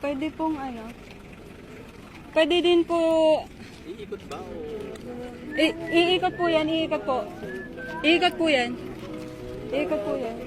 pwede pong ano. Pwede din po. Iikot ba o? Iikot po yan, iikot po. Iikot po yan. Iikot po yan.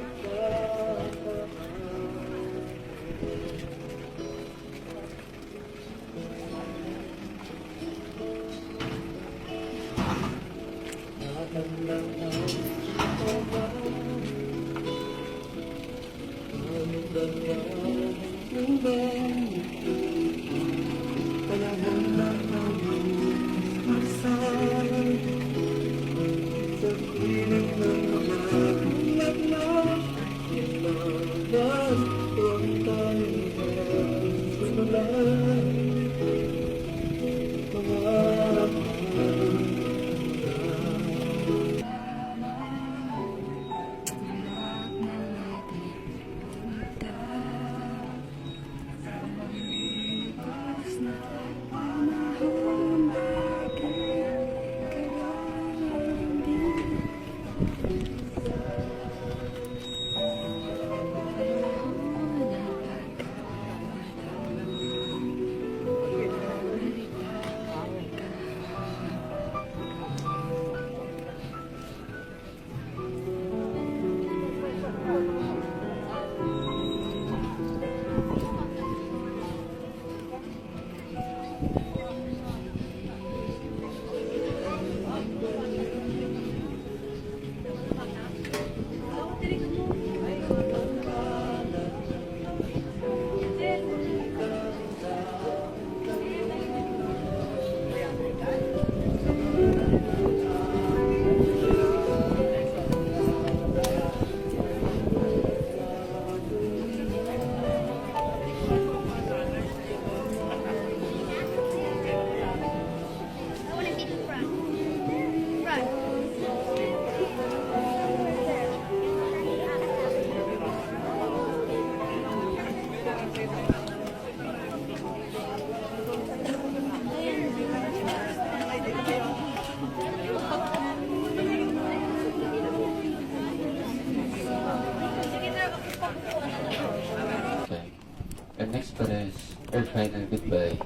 And express our final goodbye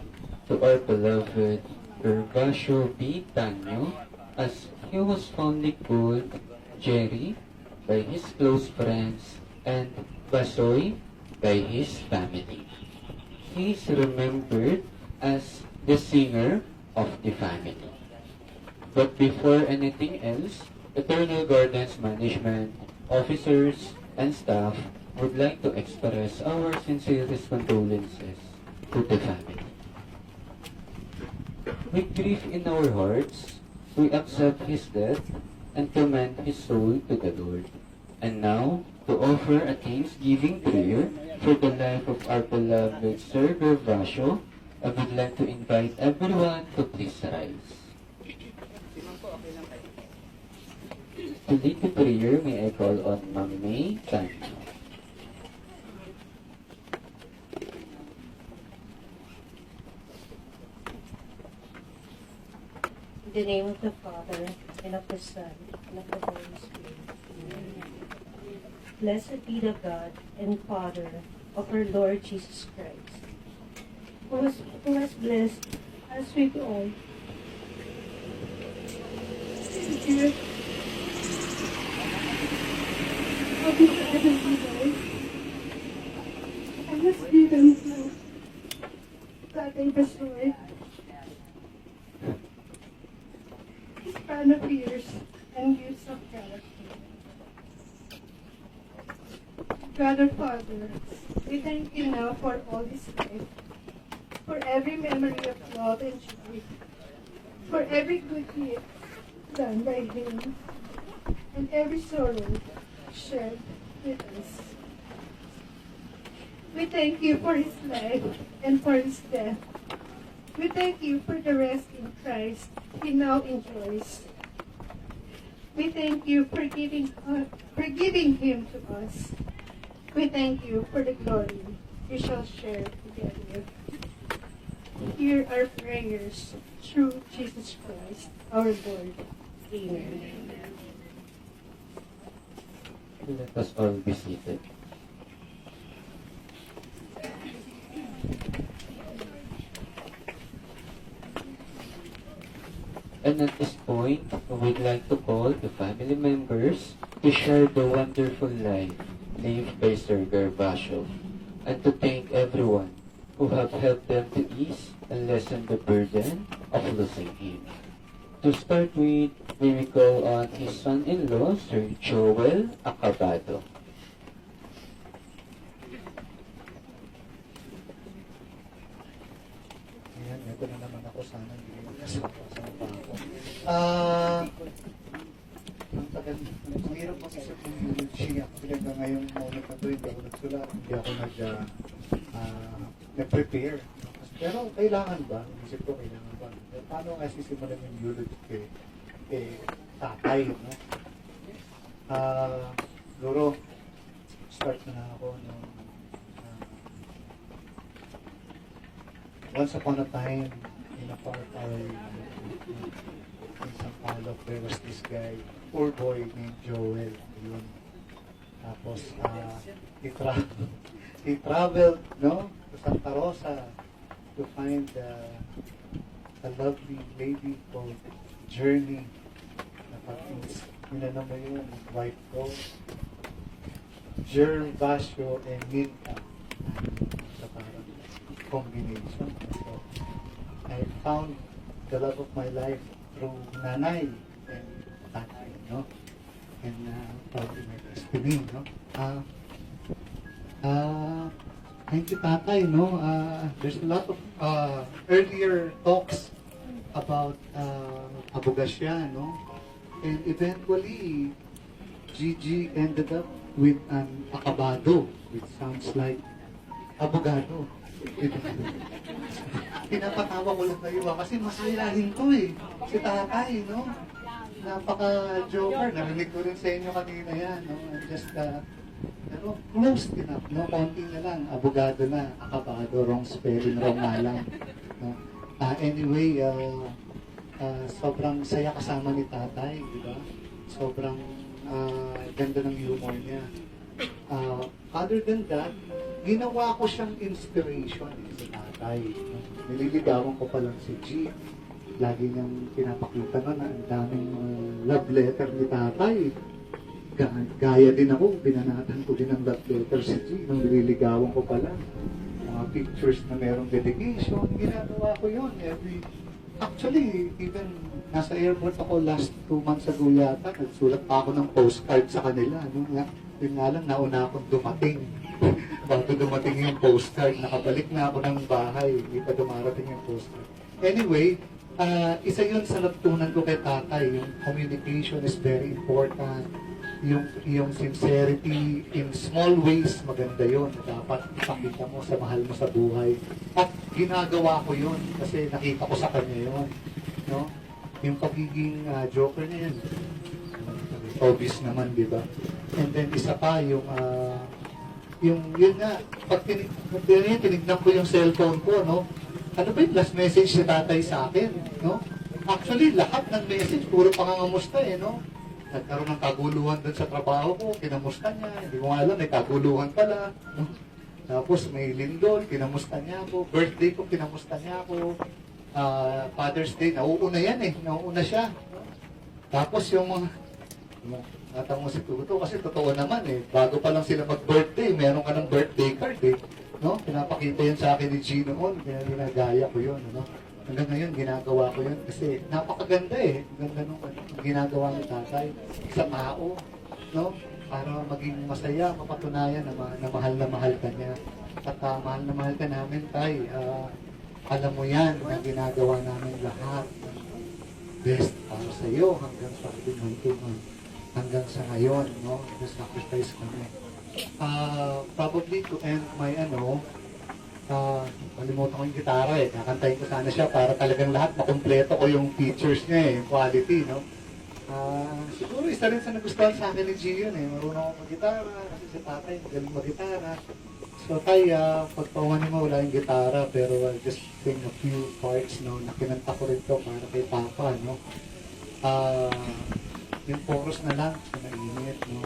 to our beloved Gervasio B. Tanyo, as he was fondly called Jerry by his close friends and Basoy by his family. He is remembered as the singer of the family. But before anything else, Eternal Gardens Management, officers, and staff would like to express our sincerest condolences to the family. With grief in our hearts, we accept his death and commend his soul to the Lord. And now, to offer a thanksgiving prayer for the life of our beloved Sir Gervasio, I would like to invite everyone to please rise. To lead the prayer, may I call on Ma'am May Tanyo. In the name of the Father, and of the Son, and of the Holy Spirit. Amen. Blessed be the God and Father of our Lord Jesus Christ, who has blessed us with all. Of his heavenly life, and has given to Tatay Basoy his span of years and years of character. God our Father, we thank you now for all his life, for every memory of love and joy, for every good deed done by him, and every sorrow shared with us. We thank you for his life and for his death. We thank you for the rest in Christ he now enjoys. We thank you for giving him to us. We thank you for the glory we shall share together. Hear our prayers through Jesus Christ, our Lord. Amen. Let us all be seated. point, we'd like to call the family members to share the wonderful life lived by Sir Gervasio and to thank everyone who have helped them to ease and lessen the burden of losing him. To start with, we will call on his son-in-law, Sir Joel Acabado. Ayan, ito na naman ako sana. Nasa pa ako. Ang hirap kasi sa community. Actually, hanggang ngayong moment na ito, hindi ako nagsulat. Hindi ako nag-prepare. Pero kailangan ba? Isip ko, kailangan ba? Paano nga sisimulan yung eulogy kay tatay, no? Siguro, start na ako nung once upon a time, in a far in San Paulo, there was this guy, poor boy named Joel. Yun. Tapos, he traveled, no, to Santa Rosa to find a lovely lady called Journey. Minanong mo yun, wife ko, Gervasio and Minka. Sa parang combination. So, I found the love of my life through nanay and tatay, no? And probably my destiny, no? Thank you, tatay, no? There's a lot of earlier talks about Abogasya, no? And eventually, Gigi ended up with an Acabado, which sounds like abogado. Pinapatawa ko lang kayo kasi masayahin ko eh. Si tatay, no? Napaka-joker. Narinig ko rin sa inyo kanina yan, no? Just, pero close enough, no? Konti na lang, abogado na, Acabado, wrong spelling, wrong nga lang. No? Anyway, sobrang saya kasama ni tatay, di ba? Sobrang ganda ng humor niya. Other than that, ginawa ko siyang inspiration sa tatay. Nililigawan ko pa lang si G. Lagi niyang pinapakita na ang daming love letter ni tatay. Gaya din ako, binanatan ko din ang love letter si G nung nililigawan ko pa lang. Mga pictures na merong dedication, ginagawa ko yun Actually, even nasa airport ako last 2 months ago yata, nagsulat pa ako ng postcard sa kanila. Yun nga lang, nauna akong dumating. Bago dumating yung postcard, nakabalik na ako ng bahay, hindi pa dumarating yung postcard. Anyway, isa yun sa natutunan ko kay tatay, yung communication is very important. Yung sincerity in small ways, maganda yun. Dapat ipakita mo sa mahal mo sa buhay. At ginagawa ko yun kasi nakita ko sa kanya yun. No? Yung pagiging joker niya yun. Obvious naman, di ba? And then isa pa, yung yun nga, pag tinignan ko yung cellphone ko, no? Ano ba yung last message si tatay sa akin, no? Actually, lahat ng message, puro pangangamusta no? Nagkaroon ng kaguluhan doon sa trabaho ko, kinamusta niya, hindi ko alam, may kaguluhan pala, no? Tapos may lindol, kinamusta niya ako, birthday ko, kinamusta niya ako, Father's Day, nauuna yan nauuna siya. Tapos yung mga, natanong si Tuto kasi totoo naman bago pa lang sila mag-birthday, meron ka ng birthday card no? Pinapakita yun sa akin ni Gino noon, ginagaya ko yun, no? Hanggang ngayon, ginagawa ko yun kasi napakaganda ganda nung ginagawa ni tatay sa tao, no? Para maging masaya, mapatunayan na mahal ka niya. At mahal na mahal ka namin, tay. Alam mo yan, na ginagawa namin lahat ng best para sa iyo hanggang sa tungan hanggang sa ngayon, no? Nag-sacrifice kami. Probably to end my kalimutan ko yung gitara kakantahin ko sana siya para talagang lahat makumpleto ko yung features niya yung quality, no? Siguro isa rin sa nagustuhan sa akin ni Gio marunong ako mag-gitara kasi si tatay magaling mag-gitara. So tay, pagpawanin mo wala yung gitara pero I'll just sing a few parts, no, na kinanta ko rin to para kay Papa, no? Yung chorus na lang sa mainit, no?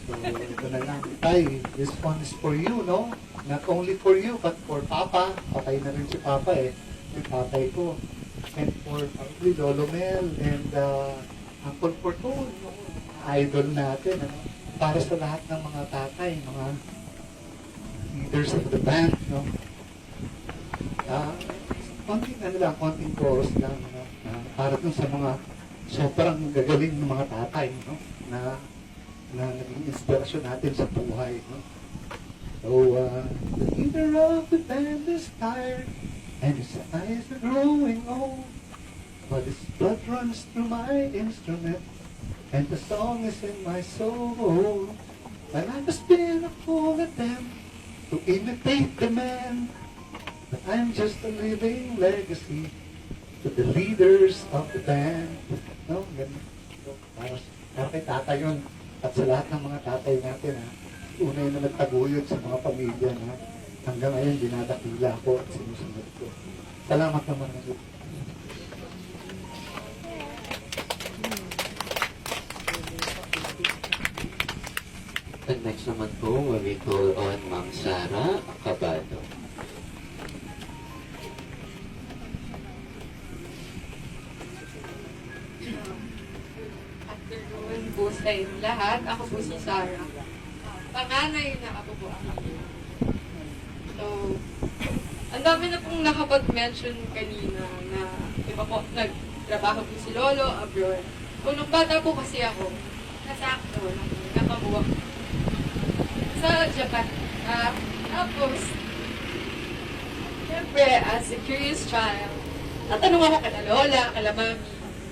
So, ito na lang. Tay, this one is for you, no? Not only for you, but for Papa. Patay na rin si Papa, yung tatay ko. and for probably Lolo Mel and Uncle Fortune, yung idol natin, ano? Para sa lahat ng mga tatay, mga leaders of the band, no? Konting chorus lang, no? Para dun sa mga sobrang gagaling ng mga tatay, no? Na naging inspirasyon natin sa buhay, no? So, the leader of the band is tired, and his eyes are growing old, but his blood runs through my instrument, and the song is in my soul. And I must be a fool at them to imitate the man, but I'm just a living legacy to the leaders of the band. No? Ganun. So, para kay tatay yun. At sa lahat ng mga tatay natin, ha, una yun na nagtaguyod sa mga pamilya na hanggang ngayon dinadakila ko at sinusunod ko. Salamat naman. And next naman po, we call on Ma'am Sara Cabado. Afternoon po sa inyo lahat. Ako po si Sarah. Panganay na ako po ang ako. So, ang dami na pong nakapag-mention kanina na iba po, nagtrabaho po si Lolo abroad. Kung nung bata po kasi ako, nasakto, nakamuha sa Japan. Tapos, syempre, as a curious child, tatanong ako kala Lola, kala Mami,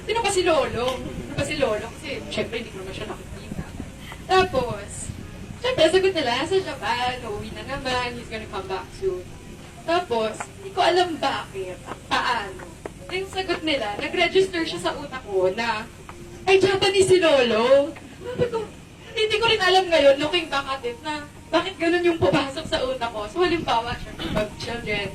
sino ba si Lolo? Sino ba si Lolo? Kasi, syempre, hindi ko naman siya nakikita. Tapos, syempre, sagot nila, sa Japan, uuwi na naman, he's gonna come back soon. Tapos, hindi ko alam bakit, at paano. Yung sagot nila, nag-register siya sa utak ko na, ay, Japanese si Lolo. Sabi ko, hindi ko rin alam ngayon, looking back at it, na bakit ganun yung pumasok sa utak ko. So, halimbawa, syempre, pag children,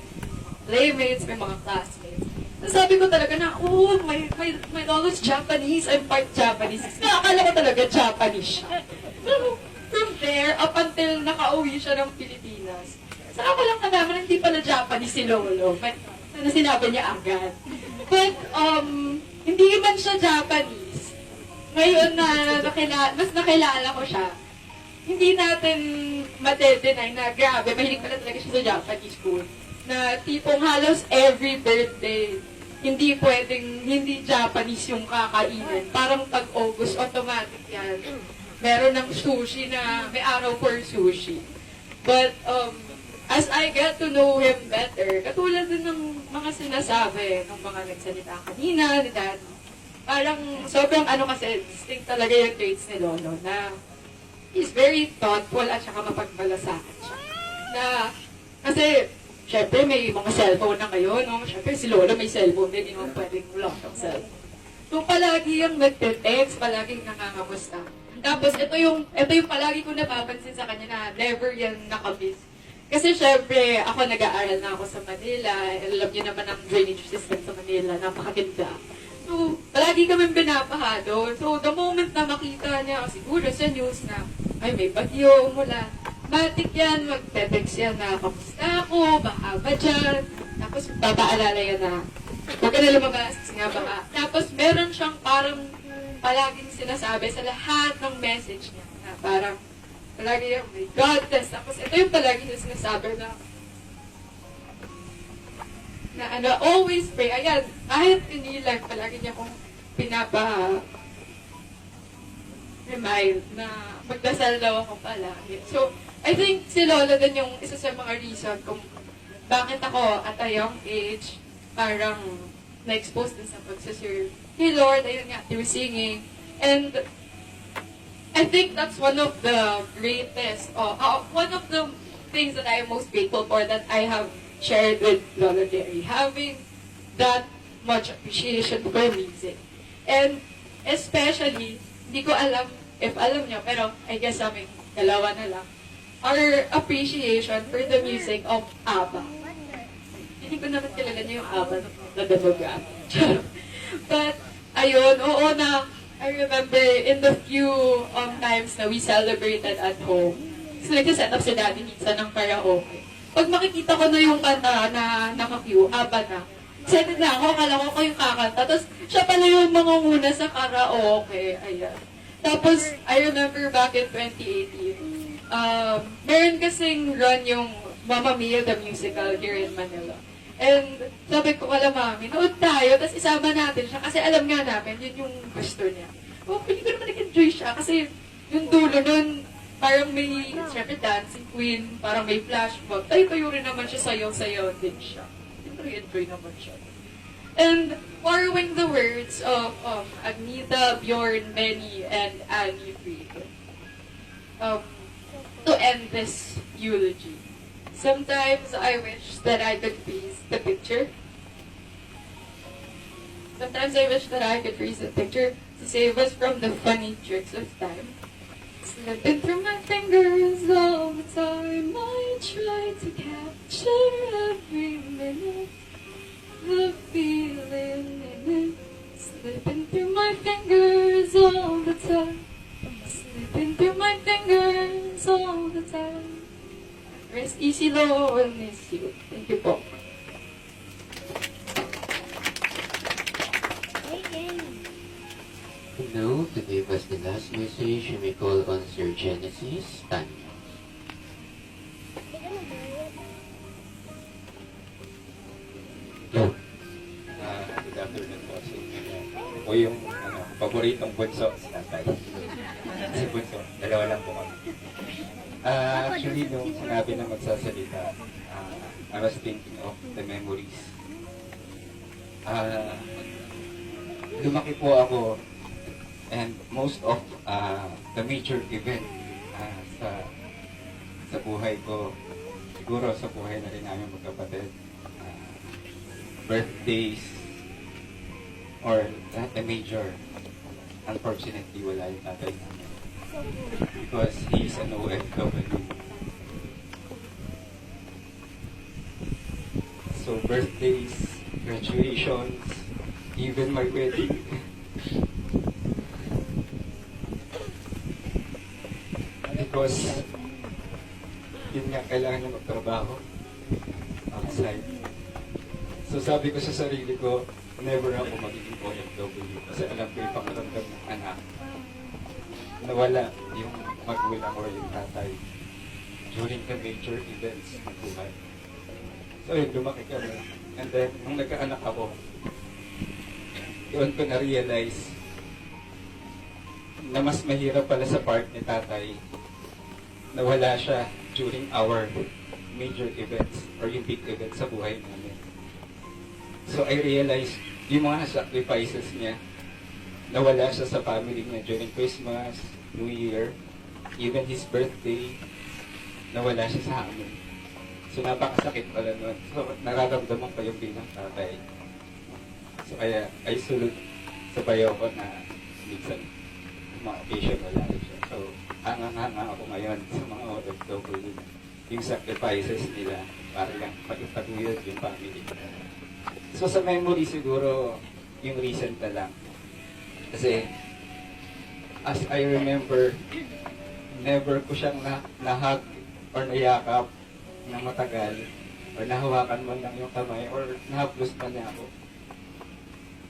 playmates, may mga classmates. Sabi ko talaga na, oh, my lolo's Japanese, I'm part Japanese. Kasi akala ko talaga Japanese siya. So, from there, up until nakauwi siya ng Pilipinas, saka ko lang nalaman na hindi pala Japanese si Lolo. But, sana sinabi niya agad. But, hindi man siya Japanese. Ngayon na mas nakilala ko siya, hindi natin mate-deny na grabe, mahilig pala talaga siya sa Japanese food. Na tipong halos every birthday, hindi pwedeng hindi Japanese yung kakainin. Parang pag-August, automatic yan. Meron ng sushi na may araw for sushi. But, as I get to know him better, katulad din ng mga sinasabi ng mga nagsalita kanina, ni Daddy, parang sobrang kasi, distinct talaga yung traits ni Lolo na he's very thoughtful at saka mapagmalasahan siya. Na, kasi, syempre may mga cellphone na ngayon, no? Syempre si Lolo may cellphone din, hindi naman pwedeng lock ng cellphone. So, palagi yung nagte-text, palaging nangangamusta. Tapos, ito yung palagi ko napapansin sa kanya na never yan nakamiss. Kasi syempre, ako nag-aaral na ako sa Manila. Alam niyo naman ang drainage system sa Manila, napakaganda. So, palagi kami binabaha doon. So, the moment na makita niya, siguro sa news na, ay, may bagyo, umulan. Matik yan, magte-text yan na, kamusta ako, baha ba dyan? Tapos, papaalala yan na, huwag ka na lumabas, kasi nga baha. Tapos, meron siyang parang palaging sinasabi sa lahat ng message niya, na parang, palagi yung, my God, test. Tapos, ito yung palagi niya sinasabi na, always pray. Ayan, kahit inilag, palagi niya kong remind na magdasal daw ako palagi. So, I think si Lola din yung isa sa mga reason kung bakit ako at a young age parang na-expose din sa pagsaserve. Hey Lord, ayun nga, through singing. And I think that's one of the greatest, one of the things that I am most grateful for that I have shared with Lola Jerry, having that much appreciation for music. And especially, hindi ko alam if alam nyo, pero I guess sa amin, dalawa na lang, our appreciation for the music of ABBA. Hindi ko naman kilala niyo yung ABBA na demographic. But, ayun, oo na, I remember in the few times na we celebrated at home, kasi nag-set up si Daddy minsan ng karaoke. Pag makikita ko na yung kanta na naka-cue, ABBA na, excited na ako, akala ko yung kakanta. Tapos, siya pala yung mga muna sa karaoke. Ayan. Tapos, I remember back in 2018, meron kasing run yung Mamma Mia the Musical here in Manila. And sabi ko kala mami, nood tayo, tapos isama natin siya kasi alam nga namin, yun yung gusto niya. Oh, hindi ko naman nag-enjoy siya kasi yung dulo nun, parang may, syempre dancing queen, parang may flashback. Tayo-tayo rin naman siya, sayaw-sayaw din siya. Siyempre, enjoy naman siya. And borrowing the words of Agnita, Bjorn, Benny, and Annie Fried, to end this eulogy. Sometimes I wish that I could freeze the picture. Sometimes I wish that I could freeze the picture to save us from the funny tricks of time. Slipping through my fingers all the time, I try to capture every minute, the feeling in it. Slipping through my fingers all the time, slipping through my fingers all the time. Rest easy, Lord, miss you. Thank you po. Now, to give us the last message, we call on Sir Genesis Tanya. Good afternoon po sa inyo. Ako yung paboritong bunso si tatay. Si bunso, dalawa lang po kami. Actually, nung sinabi na magsasalita, I was thinking of the memories. Lumaki po ako and most of the major event sa buhay ko, siguro sa buhay na rin namin magkapatid, birthdays, or lahat na major, unfortunately wala yung tatay namin because he's an OFW. So birthdays, graduations, even my wedding, because yun nga, kailangan niya magtrabaho outside. So sabi ko sa sarili ko, never ako magiging OFW kasi alam ko yung pakaramdam ng anak na wala yung magulang or yung tatay during the major events ng buhay. So yun, lumaki kami. And then, nung nagkaanak ako, doon ko na-realize na mas mahirap pala sa part ni tatay na wala siya during our major events or yung big events sa buhay namin. So I realized yung mga sacrifices niya, nawala siya sa family niya during Christmas, New Year, even his birthday, nawala siya sa amin. So napakasakit pala nun. So nararamdaman ko yung bilang tatay. So kaya I salute sa bayo ko na minsan yung mga occasion wala rin siya. So hanga-hanga ako ngayon sa mga OFW, yung sacrifices nila para lang pagpatuyod yung family. So sa memory siguro, yung recent na lang. Kasi, as I remember, never ko siyang nahag or nayakap na matagal or nahawakan man lang yung kamay or nahaplos man niya ako.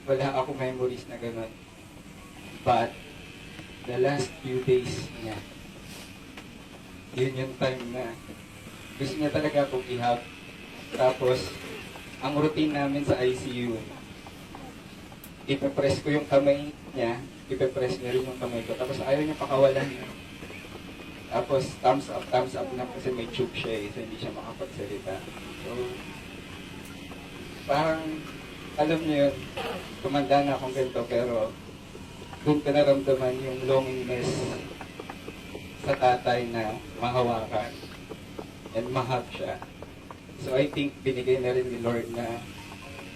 Wala ako memories na gano'n. But, the last few days niya, yun yung time na gusto niya talaga akong ihag. Tapos, ang routine namin sa ICU, ipapress ko yung kamay niya, ipapress niya rin yung kamay ko, tapos ayaw niya pakawalan. Tapos thumbs up na kasi may tube siya so hindi siya makapagsalita. So, parang, alam niyo yun, tumanda na akong ganito, pero doon ko naramdaman yung loneliness sa tatay na mahawakan and mahag siya. So I think binigay na rin ni Lord na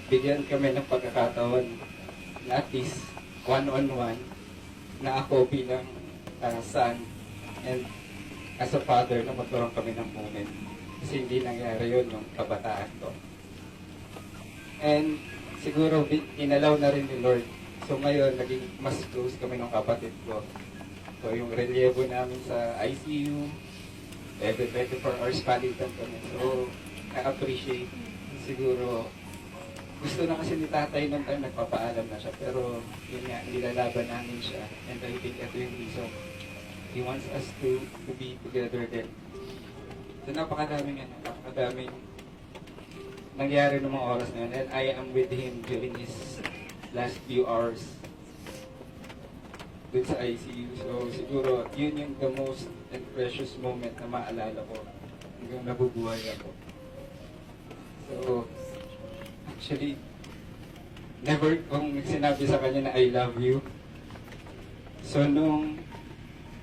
bigyan kami ng pagkakataon na at least one-on-one na ako bilang son and as a father na magkaroon kami ng moment. Kasi hindi nangyari yun nung kabataan ko. And siguro inalaw na rin ni Lord. So ngayon naging mas close kami ng kapatid ko. So yung relievo namin sa ICU, every 24 hours palitan kami. So na-appreciate siguro gusto na kasi ni tatay nung time nagpapaalam na siya. Pero yun nga, nilalaban namin siya. And I think ito yung reason. He wants us to be together din. So napakadaming nangyari ng mga oras na yun. And I am with him during his last few hours dun sa ICU. So siguro yun yung the most and precious moment na maalala ko hanggang nabubuhay ako. So actually, never kong sinabi sa kanya na I love you. So nung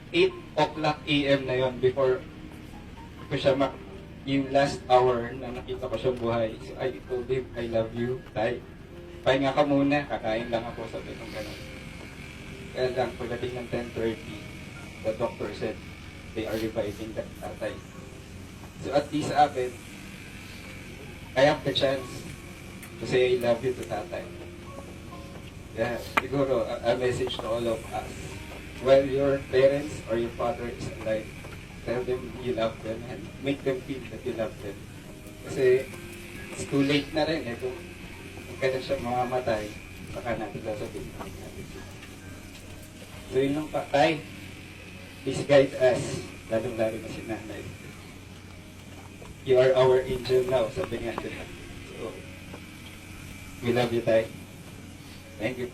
8 o'clock AM na yon, before ko siya yung last hour na nakita ko siya buhay, so I told him, I love you, tay. Pahinga ka muna, kakain lang ako, sabi kong gano'n. Kaya lang, pagdating ng 10:30, the doctor said, they are reviving that tatay. So at least sa akin, I have the chance to say I love you to tatay. Yeah, siguro, a message to all of us. While your parents or your father is alive, tell them you love them and make them feel that you love them. Kasi it's too late na rin eh. Kung kailan siya mamamatay, saka natin sasabihin natin. So yun lang pa, tay, please guide us, lalong-lalo na si nanay. You are our angel now, sabi nga nila. So, we love you, tay. Thank you.